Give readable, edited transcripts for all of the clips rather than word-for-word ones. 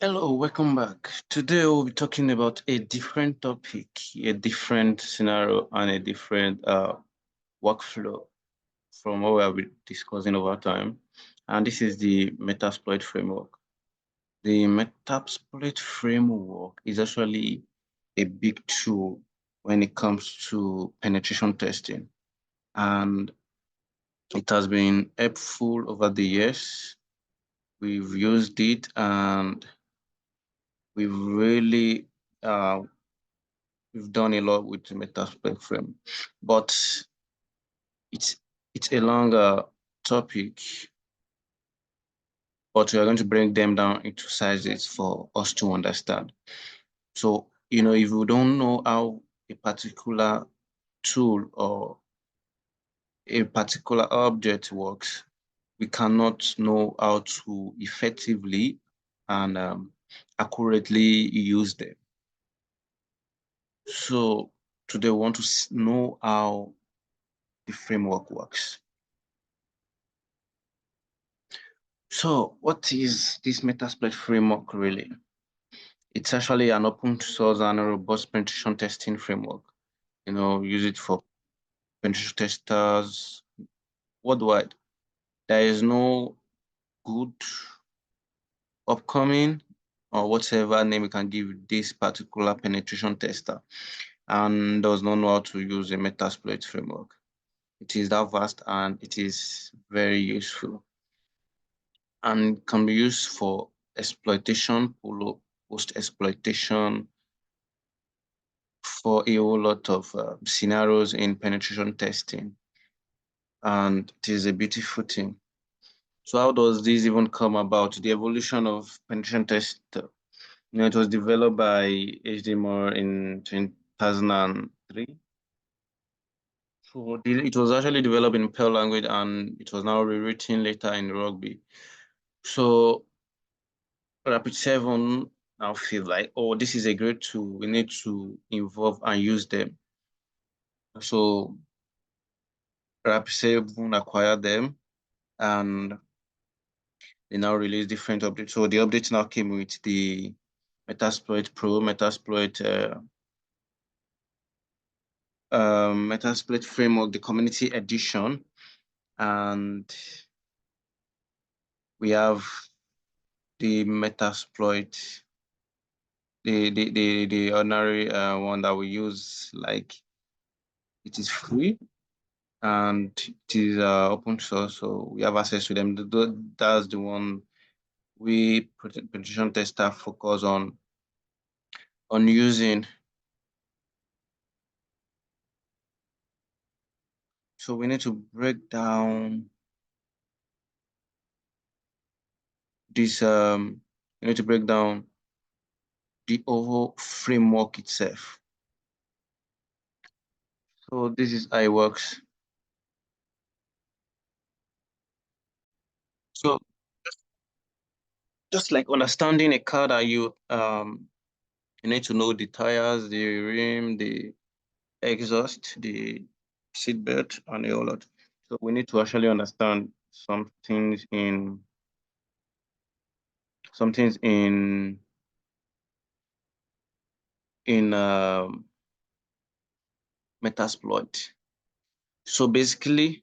Hello, welcome back. Today we'll be talking about a different topic, a different scenario, and a different workflow from what we have been discussing over time. And this is the Metasploit framework. The Metasploit framework is actually a big tool when it comes to penetration testing. And it has been helpful over the years. We've used it and we've really we've done a lot with the Metasploit frame, but it's it's a longer topic, but we are going to break them down into sizes for us to understand. So, if you don't know how a particular tool or a particular object works, we cannot know how to effectively and accurately use them. So today we want to know how the framework works. So what is this Metasploit framework really? It's actually an open source and robust penetration testing framework. Use it for penetration testers worldwide. There is no good upcoming or whatever name we can give this particular penetration tester and does not know how to use a Metasploit framework. It is that vast and it is very useful and can be used for exploitation, post-exploitation, for a whole lot of scenarios in penetration testing. And it is a beautiful thing. So how does this even come about? The evolution of penetration test, it was developed by H.D. Moore in 2003. So it was actually developed in Perl language and it was now rewritten later in Rugby. So Rapid7 now feel like, oh, this is a great tool. We need to involve and use them. So Rapid7 acquired them and they now release different updates. So the updates now came with the Metasploit Pro, Metasploit Framework, the Community Edition, and we have the Metasploit, the ordinary one that we use. Like, it is free and it is open source, so we have access to them. That's the one we penetration tester focus on using. So we need to break down this. We need to break down the overall framework itself. So this is how it works. So just like understanding a car that you need to know the tires, the rim, the exhaust, the seatbelt, and a whole lot. So we need to actually understand some things in Metasploit. So basically,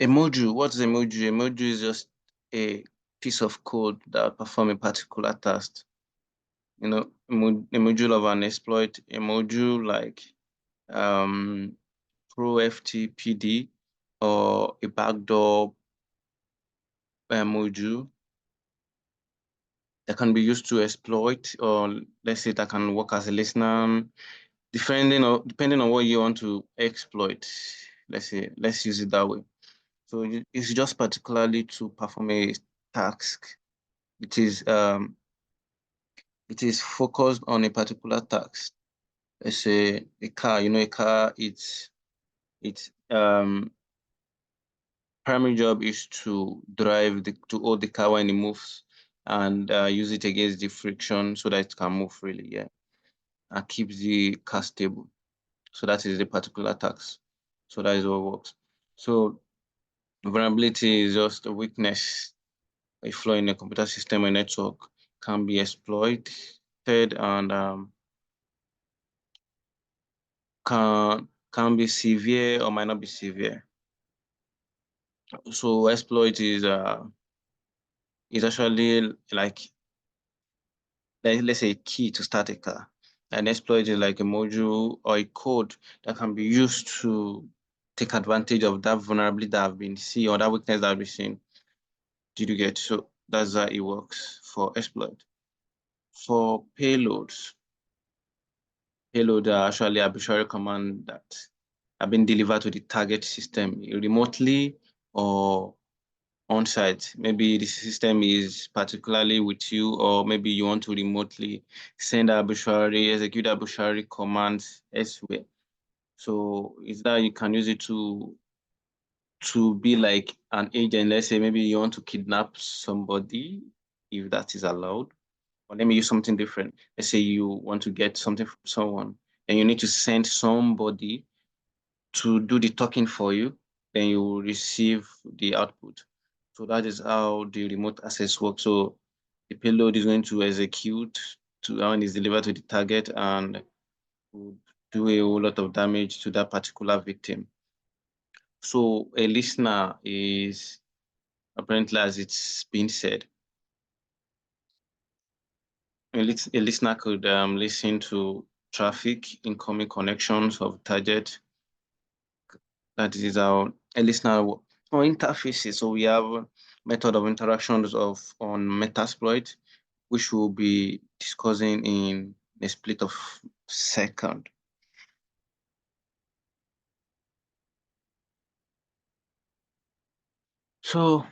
a module. What's a module? A module is just a piece of code that performs a particular task. A module of an exploit, a module like Pro FTPD or a backdoor module that can be used to exploit, or let's say that can work as a listener, depending on what you want to exploit. Let's use it that way. So it's just particularly to perform a task. It is focused on a particular task. Let's say a car. A car. Its primary job is to to hold the car when it moves and use it against the friction so that it can move freely. Yeah, and keeps the car stable. So that is the particular task. So that is what works. So vulnerability is just a weakness, a flaw in a computer system or network can be exploited and can be severe or might not be severe. So exploit is actually like let's say a key to start a car. An exploit is like a module or a code that can be used to take advantage of that vulnerability that have been seen or that weakness that have been seen. Did you get? So that's how it works for exploit. For payload are actually arbitrary command that have been delivered to the target system remotely or on site. Maybe the system is particularly with you, or maybe you want to remotely send arbitrary, execute arbitrary commands elsewhere. So is that you can use it to be like an agent. Let's say maybe you want to kidnap somebody, if that is allowed. Or let me use something different. Let's say you want to get something from someone and you need to send somebody to do the talking for you, then you will receive the output. So that is how the remote access works. So the payload is going to execute to when it's delivered to the target and would do a whole lot of damage to that particular victim. So a listener is apparently, as it's been said, a listener could listen to traffic, incoming connections of target. That is our a listener or interfaces. So we have method of interactions of on Metasploit, which we'll be discussing in a split of second. So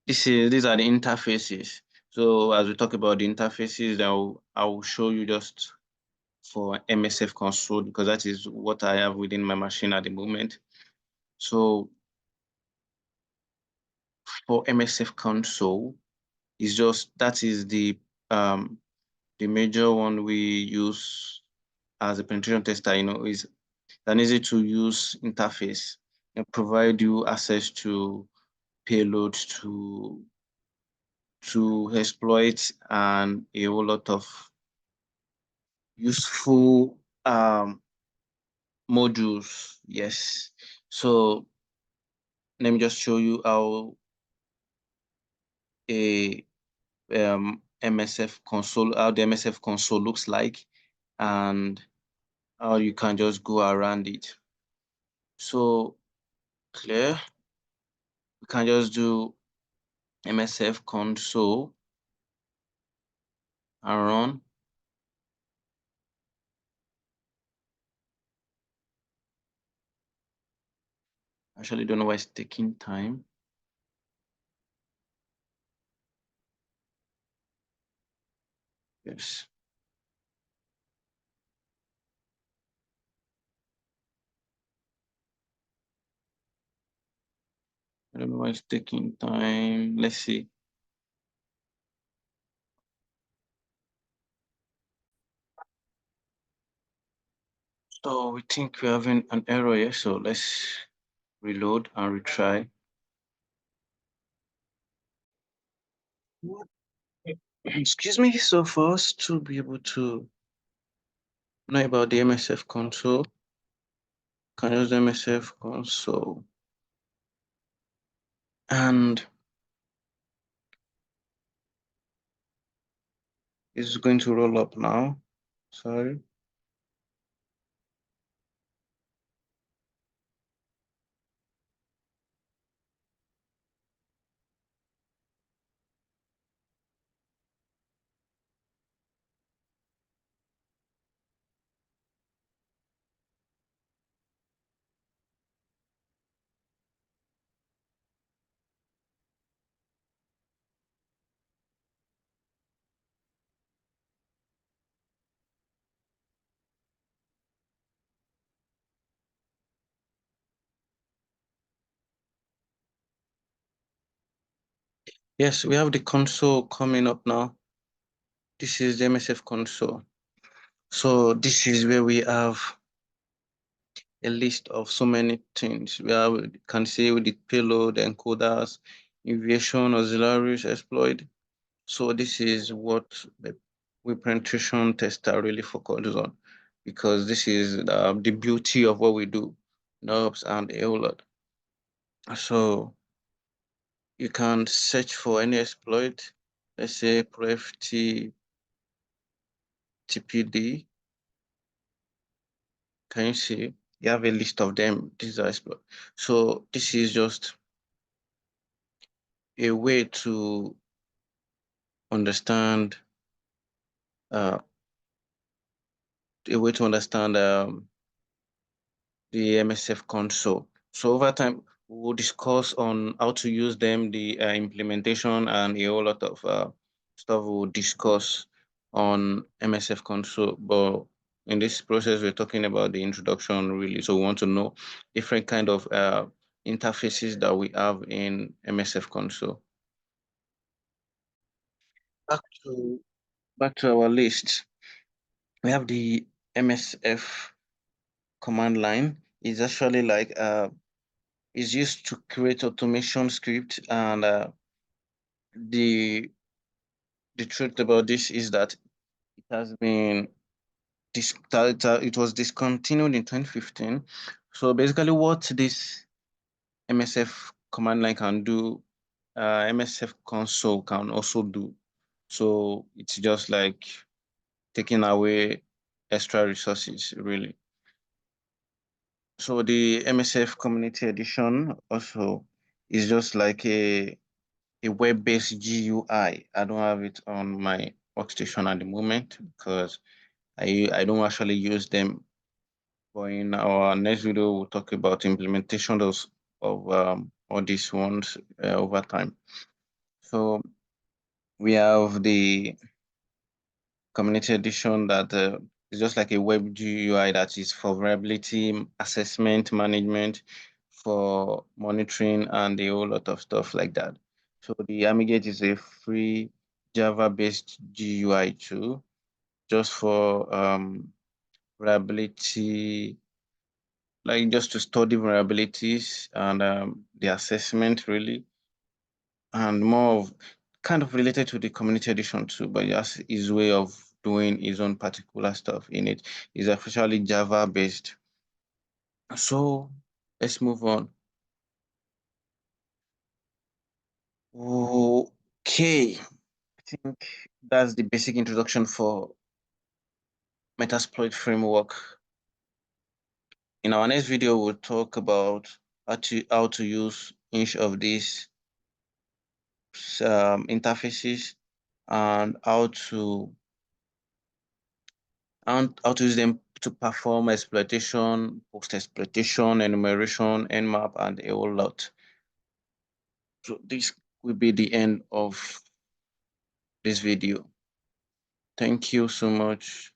these are the interfaces. So as we talk about the interfaces, I will show you just for MSF console because that is what I have within my machine at the moment. So for MSF console, is just that is the major one we use as a penetration tester. Is an easy to use interface and provide you access to payloads to exploit and a whole lot of useful modules. Yes. So let me just show you how a MSF console, how the MSF console looks like, and how you can just go around it. So clear, we can just do MSF console and run. Actually, don't know why it's taking time. Yes. I don't know why it's taking time. Let's see. So we think we're having an error here. So let's reload and retry. Excuse me. So for us to be able to know about the MSF console, can use the MSF console. And it's going to roll up now. Sorry. Yes, we have the console coming up now. This is the MSF console. So this is where we have a list of so many things. We can see with the payload, encoders, invasion, auxiliaries, exploit. So this is what we penetration tester really focuses on, because this is the beauty of what we do, NURBS and a whole lot. So you can search for any exploit, let's say ProFT TPD. Can you see? You have a list of them. These are exploit. So this is just a way to understand uh, the MSF console. So over time, we'll discuss on how to use them, the implementation, and a whole lot of stuff we'll discuss on MSF console. But in this process, we're talking about the introduction, really. So we want to know different kind of interfaces that we have in MSF console. Back to back to our list. We have the MSF command line. It's actually like is used to create automation script, and the truth about this is that it has been it was discontinued in 2015. So basically what this MSF command line can do, MSF console can also do. So it's just like taking away extra resources, really. So the MSF Community Edition also is just like a web-based GUI. I don't have it on my workstation at the moment because I don't actually use them. But in our next video, we'll talk about implementation of all these ones over time. So we have the community edition that is just like a web GUI that is for vulnerability assessment management, for monitoring, and a whole lot of stuff like that. So the Amigate is a free Java-based GUI tool just for vulnerability, like just to study vulnerabilities and the assessment really, and more of kind of related to the community edition too, but just his way of doing his own particular stuff in it is officially Java based. So let's move on. Okay, I think that's the basic introduction for Metasploit framework. In our next video, we'll talk about how to use each of these interfaces and how to use them to perform exploitation, post-exploitation, enumeration, nmap, and a whole lot. So this will be the end of this video. Thank you so much.